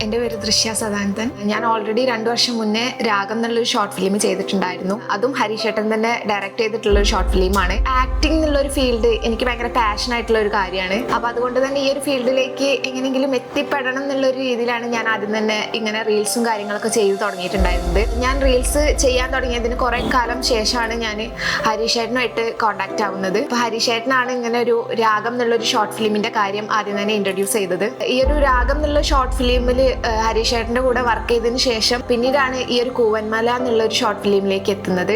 എൻ്റെ പേര് ദൃശ്യ സദാനന്ദൻ. ഞാൻ ഓൾറെഡി 2 വർഷം മുന്നേ രാഗം എന്നുള്ളൊരു ഷോർട്ട് ഫിലിം ചെയ്തിട്ടുണ്ടായിരുന്നു. അതും ഹരീഷേട്ടൻ തന്നെ ഡയറക്റ്റ് ചെയ്തിട്ടുള്ളൊരു ഷോർട്ട് ഫിലിമാണ്. ആക്ടിംഗ് എന്നുള്ളൊരു ഫീൽഡ് എനിക്ക് ഭയങ്കര പാഷൻ ആയിട്ടുള്ള ഒരു കാര്യമാണ്. അപ്പോൾ അതുകൊണ്ട് തന്നെ ഈ ഒരു ഫീൽഡിലേക്ക് എങ്ങനെയെങ്കിലും എത്തിപ്പെടണം എന്നുള്ളൊരു രീതിയിലാണ് ഞാൻ ആദ്യം തന്നെ ഇങ്ങനെ റീൽസും കാര്യങ്ങളൊക്കെ ചെയ്ത് തുടങ്ങിയിട്ടുണ്ടായിരുന്നത്. ഞാൻ റീൽസ് ചെയ്യാൻ തുടങ്ങിയതിന് കുറേ കാലം ശേഷമാണ് ഞാൻ ഹരീഷേട്ടനുമായിട്ട് കോൺടാക്ട് ആവുന്നത്. അപ്പോൾ ഹരീഷേട്ടനാണ് ഇങ്ങനെ ഒരു രാഗം എന്നുള്ളൊരു ഷോർട്ട് ഫിലിമിൻ്റെ കാര്യം ആദ്യം തന്നെ ഇൻട്രൊഡ്യൂസ് ചെയ്തത്. ഈ ഒരു രാഗം എന്നുള്ള ഷോർട്ട് ഫിലിമിൽ ഹരീഷേട്ടൻ്റെ കൂടെ വർക്ക് ചെയ്തതിന് ശേഷം പിന്നീടാണ് ഈ ഒരു കൂവന്മല എന്നുള്ള ഒരു ഷോർട്ട് ഫിലിമിലേക്ക് എത്തുന്നത്.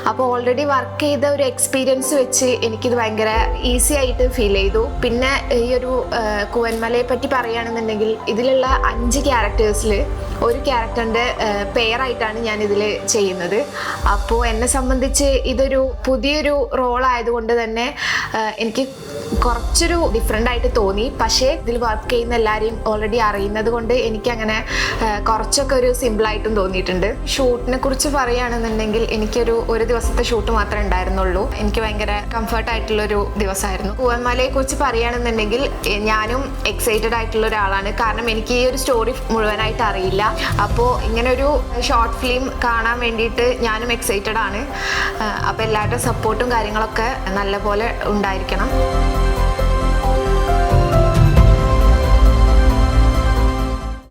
അപ്പോൾ ഓൾറെഡി വർക്ക് ചെയ്ത ഒരു എക്സ്പീരിയൻസ് വെച്ച് എനിക്കിത് ഭയങ്കര ഈസി ആയിട്ട് ഫീൽ ചെയ്തു. പിന്നെ ഈ ഒരു കൂവന്മലയെ പറ്റി പറയുകയാണെന്നുണ്ടെങ്കിൽ ഇതിലുള്ള 5 ക്യാരക്ടേഴ്സിൽ ഒരു ക്യാരക്ടറിൻ്റെ പെയറായിട്ടാണ് ഞാൻ ഇതിൽ ചെയ്യുന്നത്. അപ്പോൾ എന്നെ സംബന്ധിച്ച് ഇതൊരു പുതിയൊരു റോളായതുകൊണ്ട് തന്നെ എനിക്ക് കുറച്ചൊരു ഡിഫറെൻ്റ് ആയിട്ട് തോന്നി. പക്ഷേ ഇതിൽ വർക്ക് ചെയ്യുന്ന എല്ലാവരെയും ഓൾറെഡി അറിയുന്നത് കൊണ്ട് എനിക്കങ്ങനെ കുറച്ചൊക്കെ ഒരു സിമ്പിളായിട്ടും തോന്നിയിട്ടുണ്ട്. ഷൂട്ടിനെ കുറിച്ച് പറയുകയാണെന്നുണ്ടെങ്കിൽ ഒരു ദിവസത്തെ ഷൂട്ട് മാത്രമേ ഉണ്ടായിരുന്നുള്ളൂ. എനിക്ക് ഭയങ്കര കംഫർട്ടായിട്ടുള്ളൊരു ദിവസമായിരുന്നു. കൂവന്മലയെ കുറിച്ച് പറയുകയാണെന്നുണ്ടെങ്കിൽ ഞാനും എക്സൈറ്റഡ് ആയിട്ടുള്ള ഒരാളാണ്. കാരണം എനിക്ക് ഈ ഒരു സ്റ്റോറി മുഴുവനായിട്ട് അറിയില്ല. അപ്പോൾ ഇങ്ങനൊരു ഷോർട്ട് ഫിലിം കാണാൻ വേണ്ടിയിട്ട് ഞാനും എക്സൈറ്റഡ് ആണ്. അപ്പോൾ എല്ലാവരുടെയും സപ്പോർട്ടും കാര്യങ്ങളൊക്കെ നല്ലപോലെ ഉണ്ടായിരിക്കണം.